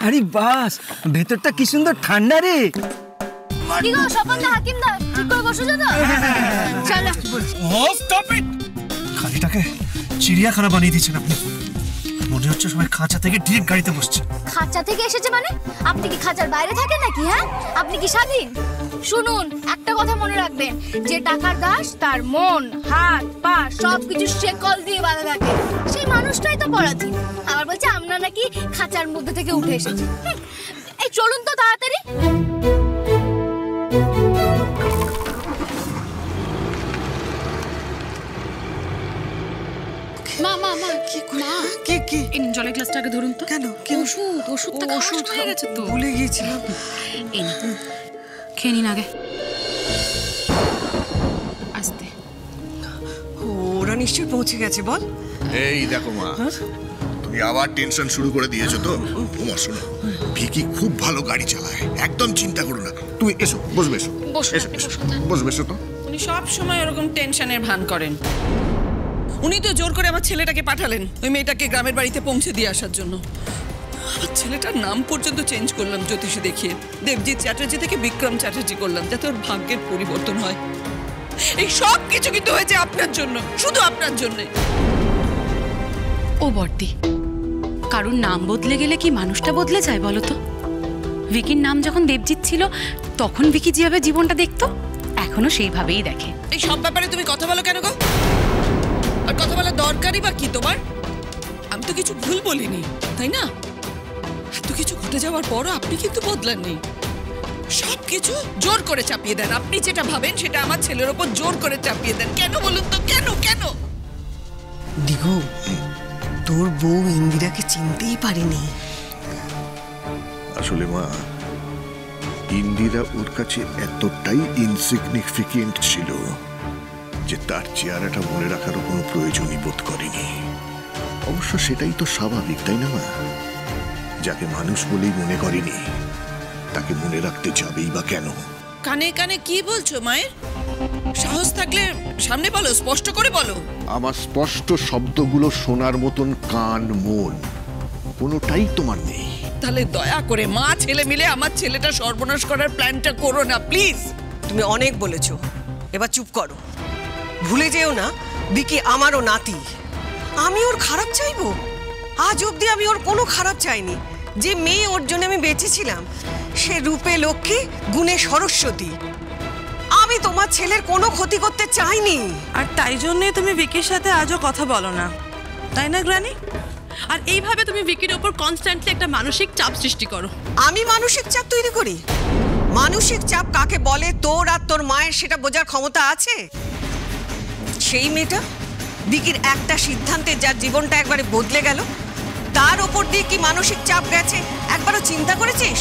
আরে বাস, ভেতরটা কি সুন্দর ঠান্ডা রে। কি গো স্বপনদা, হাকিমদা, ঠিক করে বসো তো। চলো। ও স্টপ ইট! খালিটাকে চিড়িয়াখানা বানিয়ে দিয়েছেন আপনি। মনে হচ্ছে সবাই খাঁচা থেকে ডিরেক্ট গাড়িতে বসছে। খাঁচা থেকে এসেছে মানে? আপনি কি খাঁচার বাইরে থাকেন নাকি? হ্যাঁ, আপনি কি স্বাধীন? শুনুন, একটা কথা মনে রাখবেন, যে টাকার দাস তার মন, হাত, পা সবকিছু শেকল দিয়ে বাঁধা থাকে, সেই মানুষটাই তো পরাধীন। আবার বলছে আমরা নাকি খাঁচার মধ্যে থেকে উঠে এসেছি। এই চলুন তো তাড়াতাড়ি। মা মা মা মা কি এই জলের গ্লাসটাকে ধরুন তো। কেন? ওষুধ হয়ে গেছে তো, ভুলে গিয়েছিলাম। এই না, খেয়ে নিন আগে। আস্তে। ওরা নিশ্চয়ই পৌঁছে গেছে। বল। এই দেখো মা, তুমি আবার টেনশন শুরু করে দিয়েছো তো। ওমা শোনো, ভিকি খুব ভালো গাড়ি চালায়, একদম চিন্তা করো না। তুমি এসো, বসবে। এসো বসবে তো। উনি সব সময় এরকম টেনশনের ভান করেন। উনি তো জোর করে আমার ছেলেটাকে পাঠালেন ওই মেয়েটাকে গ্রামের বাড়িতে পৌঁছে দিয়ে আসার জন্য। আমার ছেলেটার নাম পর্যন্ত চেঞ্জ করলাম জ্যোতিষী দেখিয়ে, দেবজিৎ চ্যাটার্জি থেকে বিক্রম চ্যাটার্জি করলাম, যাতে ওর ভাগ্যের পরিবর্তন হয়। এই সব কিছু কিন্তু হয়েছে আপনার জন্য, শুধু আপনার জন্যে। ও বর্দি, কারুর নাম বদলে গেলে কি মানুষটা বদলে যায় বলো তো? ভিকির নাম যখন দেবজিৎ ছিল তখন ভিকি যেভাবে জীবনটা দেখতো এখনো সেইভাবেই দেখে। এই সব ব্যাপারে তুমি কথা বলো কেন গো? আর কথা বলার দরকারই বা কি তোমার? আমি তো কিছু ভুল বলিনি, তাই না? এত কিছু ঘটে যাওয়ার পরও আপনি কিন্তু বদলাননি। সবকিছু জোর করে চাপিয়ে দেন। আপনি যেটা ভাবেন সেটা আমার ছেলের ওপর জোর করে চাপিয়ে দেন। কেন বলুন তো, কেন? দিগু, তোর বউ ইন্দিরাকে চিনতেই পারেনি। আসলে মা, ইন্দিরা ওর কাছে এতটাই ইনসিগনিফিকেন্ট ছিল যে তার চেহারাটা মনে রাখারও কোনো প্রয়োজনই বোধ করেনি। অবশ্য সেটাই তো স্বাভাবিক, তাই না মা? যাকে মানুষ বলেই মনে করেনি তাকে মনে রাখতে যাবেই বা কেন? কানে কানে কি বলছো মায়ের? সাহস থাকলে সামনে বলো, স্পষ্ট করে বলো। আমার স্পষ্ট শব্দগুলো শোনার মতন কান মন কোনোটাই তোমার নেই। তাহলে দয়া করে মা ছেলে মিলে আমার ছেলেটা সর্বনাশ করার প্ল্যানটা করো না প্লিজ। তুমি অনেক বলেছো, এবার চুপ করো। ভুলে যেও না, বিকি আমারও নাতি। আমি ওর খারাপ চাইবো? আজ অবধি আমি ওর কোনো খারাপ চাইনি। যে মেয়ে ওর জন্য আমি বেঁচেছিলাম সে রূপে লক্ষ্মী, গুণে সরস্বতী। আমি তোমার ছেলের কোনো ক্ষতি করতে চাইনি। আর তাই জন্যই তুমি ভিকির সাথে আজও কথা বলো না, তাই না গ্রানি? আর এইভাবে তুমি ভিকির উপর কনস্ট্যান্টলি একটা মানসিক চাপ সৃষ্টি করো। আমি মানসিক চাপ তৈরি করি? মানসিক চাপ কাকে বলে তোর আর তোর মায়ের সেটা বোঝার ক্ষমতা আছে? সেই মেয়েটা ভিকির একটা সিদ্ধান্তে যার জীবনটা একবারে বদলে গেল, তার ওপর দিয়ে কি মানসিক চাপ গেছে একবারও চিন্তা করেছিস?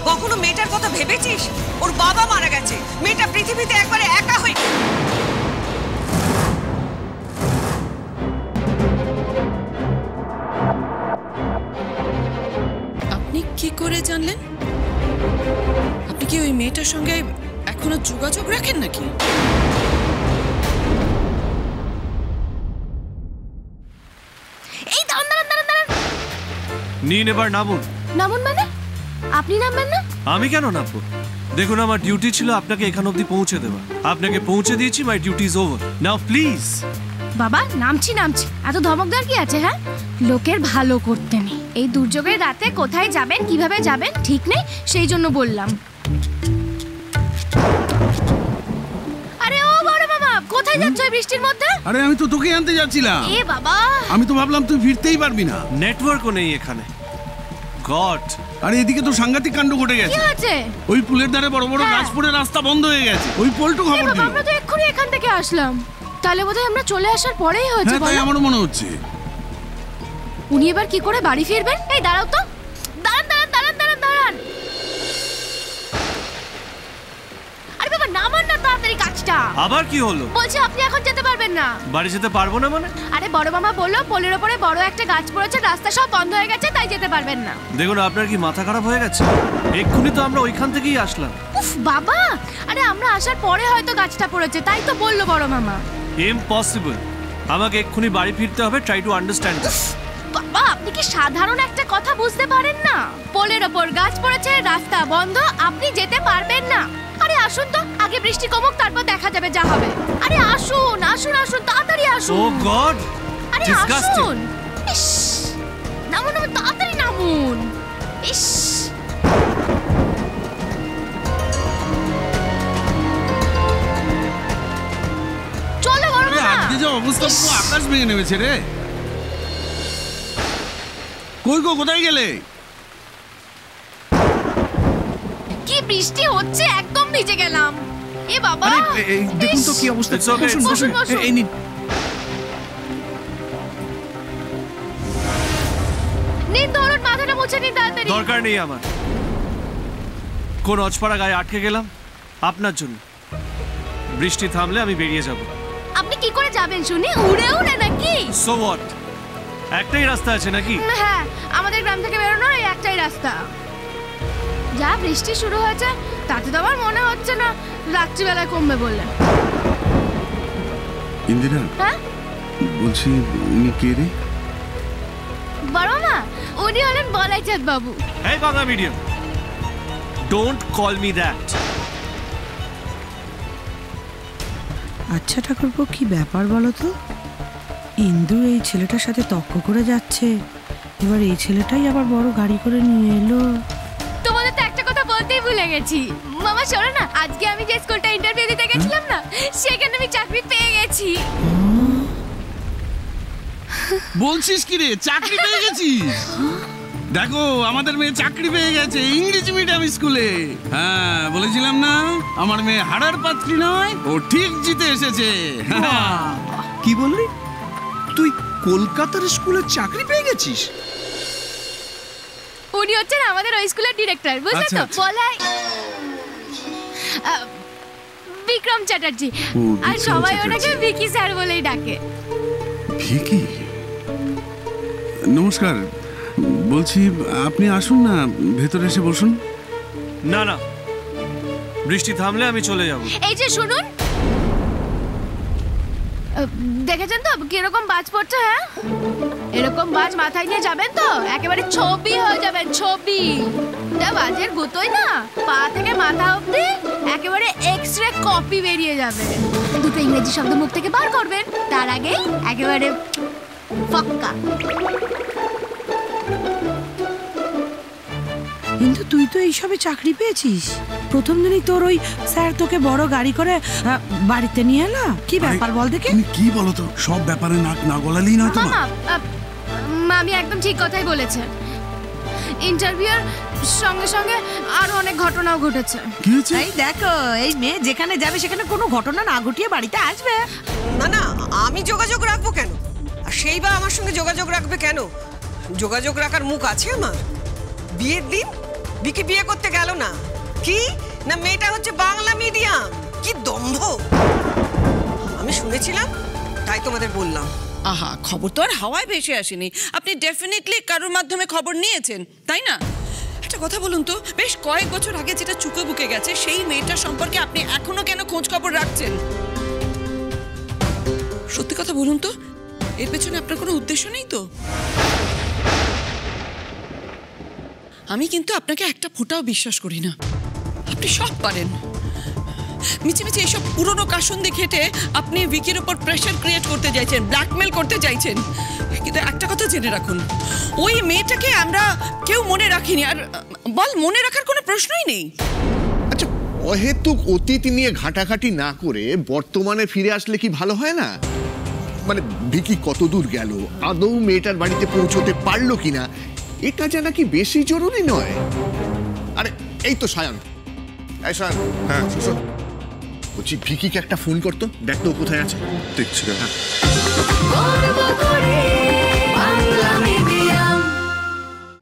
কখনো মেয়েটার কথা ভেবেছিস? ওর বাবা মারা গেছে, মেয়েটা পৃথিবীতে একবারে একা হয়ে। আপনি কি করে জানলেন? আপনি কি ওই মেয়েটার সঙ্গে এখনো যোগাযোগ রাখেন নাকি? এই দাঁড়ান। নিন, এবার নামুন। নামুন মানে? আপনি নামবেন না? আমি কেন নামবো? দেখুন, আমার ডিউটি ছিল আপনাকে এখান অবধি পৌঁছে দেওয়া। আপনাকে পৌঁছে দিয়েছি, my duty is over now, please. বাবা, নামছি। এত ধমকদার কি আছে? হ্যাঁ, লোকের ভালো করতে নেই। এই দুর্যোগের রাতে কোথায় যাবেন, কিভাবে যাবেন ঠিক নেই, সেই জন্য বললাম। আরে ও বড় মামা, কোথায় যাচ্ছ এই বৃষ্টির মধ্যে? আরে আমি তো তোকে আনতে যাচ্ছিলাম। এ বাবা, আমি তো ভাবলাম তুই ফিরতেই পারবি না। নেটওয়ার্কও নেই এখানে। গড! আরে এদিকে তো সাংঘাতিক কাণ্ড ঘটে গেছে। কি আছে? ওই পুলের ধারে বড় বড় গাছ পড়ে রাস্তা বন্ধ হয়ে গেছে। ওই পোলটু খবর দিল। আমরা তো এক্ষুনি এখান থেকে আসলাম। তাহলে বোধহয় আমরা চলে আসার পরেই হয়েছে। হ্যাঁ, তাই আমারও মনে হচ্ছে। উনি এবার কি করে বাড়ি ফিরবেন? এই দাঁড়াও তো, দাঁড়ান। আরে বাবা, নামান না তাড়াতাড়ি গাছটা। আবার কি হলো? বলছি আপনি এখন যেতে পারবেন না। বাড়ি যেতে পারবো না মানে? আরে বড় মামা বললো পোলের ওপরে বড় একটা গাছ পড়েছে, রাস্তা সব বন্ধ হয়ে গেছে, তাই যেতে পারবেন না। দেখুন, আপনার কি মাথা খারাপ হয়ে গেছে? এক্ষুনি তো আমরা ওইখান থেকেই আসলাম। উফ বাবা, আরে আমরা আসার পরে হয়তো গাছটা পড়েছে, তাই তো বললো বড় মামা। ইম্পসিবল, আমাকে এক্ষুনি বাড়ি ফিরতে হবে। Try to understand. বাবা, আপনি কি সাধারণ একটা কথা বুঝতে পারেন না? ব্রিজের ওপর গাছ পড়েছে, রাস্তা বন্ধ, আপনি যেতে পারবেন না। আরে আসুন তো, আগে বৃষ্টি কমুক, তারপর দেখা যাবে যা হবে। আরে আসুন আসুন আসুন, তাড়াতাড়ি আসুন। ও গড, আরে আসুন। ইস, নামুন নামুন, তাড়াতাড়ি নামুন। ইস, চলো বড় মা। আজকে যে অবস্থা, পুরো আকাশ ভেঙে নেমেছে রে। কই গো, কোথায় গেলে? কি বৃষ্টি হচ্ছে, একদম ভিজে গেলাম। এ বাবা, দেখুন তো কি অবস্থা। বসুন বসুন, এই নিন। নিন ধরুন, মাথাটা মুছে নিন তাড়াতাড়ি। দরকার নেই আমার। কোন অজপাড়া গায়ে আটকে গেলাম আপনার জন্য। বৃষ্টি থামলে আমি বেরিয়ে যাব। আপনি কি করে যাবেন শুনি? উড়ে উড়ে নাকি? সো হোয়াট, একটাই রাস্তা আছে নাকি? হ্যাঁ, আমাদের গ্রাম থেকে বেরোনোর এই একটাই রাস্তা। যা বৃষ্টি শুরু হয়েছে, তাতে তো আমার মনে হচ্ছে না রাত্রিবেলায় কমবে বললেন। ইন্দিরা, হ্যাঁ বলছি উনি কে রে? বড় মা, উনি হলেন বলাইচাঁদ বাবু। এই Bangla medium, don't call me that. আচ্ছা ঠাকুরপো, কি ব্যাপার বলো তো? ইন্দু এই ছেলেটার সাথে তর্ক করে যাচ্ছে, এবার এই ছেলেটাই আবার বড় গাড়ি করে নিয়ে এলো। তোমাদের তো একটা কথা বলতেই ভুলে গেছি। মামা শোনো না, আজকে আমি যে স্কুলটা ইন্টারভিউ দিতে গেছিলাম না, সেখানে আমি চাকরি পেয়ে গেছি। বলছিস কি রে, চাকরি পেয়ে গেছিস? দেখো, আমাদের মেয়ে চাকরি পেয়ে গেছে ইংরেজি মিডিয়াম স্কুলে। হ্যাঁ, বলেছিলাম না আমার মেয়ে হাড়ার পাত্রী নয়, ও ঠিক জিতে এসেছে। কি বললি? তুই কলকাতার স্কুলে চাকরি পেয়ে গেছিস? উনি হচ্ছেন আমাদের ওই স্কুলের ডিরেক্টর, বুঝলে তো? বলাই বিক্রম চ্যাটার্জি। আর সবাই ওনাকে ভিকি স্যার বলেই ডাকে। ভিকি? নমস্কার, বলছি আপনি আসুন না, ভেতরে এসে বসুন। না না, বৃষ্টি থামলে আমি চলে যাব। এই যে শুনুন, দেখেছেন তো কিরকম বাজ পড়ছে? হ্যাঁ, এরকম বাজ মাথায় নিয়ে যাবেন তো একেবারে ছবি হয়ে যাবেন, ছবি। বাজের গুতোই না, পা থেকে মাথা অবধি একেবারে এক্সরে কপি বেরিয়ে যাবে। দুটো ইংরেজি শব্দ মুখ থেকে বার করবেন, তার আগেই একেবারে ফাক্কা। কিন্তু তুই তো এইসবে চাকরি পেয়েছিস, প্রথম দিনই তোর ওই স্যার তোকে বড় গাড়ি করে বাড়িতে নিয়ে এলো। কি ব্যাপার বল দেখে? তুমি কি বলো তো, সব ব্যাপারে নাক না গলালেই নয় তো। মামি একদম ঠিক কথাই বলেছে। ইন্টারভিউর সঙ্গে সঙ্গে আরো অনেক ঘটনাও ঘটেছে। এই দেখো, এই মেয়ে যেখানে যাবে সেখানে কোনো ঘটনা না ঘটিয়ে বাড়িতে আসবে। না না, আমি যোগাযোগ রাখবো কেন? আর সেই বা আমার সঙ্গে যোগাযোগ রাখবে কেন? যোগাযোগ রাখার মুখ আছে আমার? বিয়ের দিন বিকি বিয়ে করতে গেল না কি? না মেয়েটা হচ্ছে বাংলা মিডিয়াম? কি দম্ভ! আমি শুনেছিলাম, তাই তোমাদের বললাম। আহা, খবর তো আর হাওয়ায় ভেসে আসেনি। আপনি ডেফিনেটলি কারোর মাধ্যমে খবর নিয়েছেন, তাই না? একটা কথা বলুন তো, বেশ কয়েক বছর আগে যেটা চুকে বুকে গেছে, সেই মেয়েটার সম্পর্কে আপনি এখনো কেন খোঁজ খবর রাখছেন? সত্যি কথা বলুন তো, এর পেছনে আপনার কোনো উদ্দেশ্য নেই তো? আমি কিন্তু আপনাকে একটা ফোঁটাও বিশ্বাস করি না। আপনি সব পারেন। মিছিমিছি এইসব পুরনো কাসুন্দি খেটে আপনি ভিকির উপর প্রেশার ক্রিয়েট করতে চাইছেন, ব্ল্যাকমেল করতে চাইছেন। কিন্তু একটা কথা জেনে রাখুন, ওই মেয়েটাকে আমরা কেউ মনে রাখিনি, আর বল মনে রাখার কোনো প্রশ্নই নেই। আচ্ছা, অহেতুক অতীত নিয়ে ঘাটাঘাটি না করে বর্তমানে ফিরে আসলে কি ভালো হয় না? মানে ভিকি কত দূর গেল, আদৌ মেয়েটার বাড়িতে পৌঁছতে পারলো কিনা, এটা জানা কি বেশি জরুরি নয়? আরে এই তো সায়ন। এই সায়ন, হ্যাঁ শোন, বলছি ভিকিকে একটা ফোন করতো, দেখতো কোথায় আছে। দেখছি। হ্যাঁ।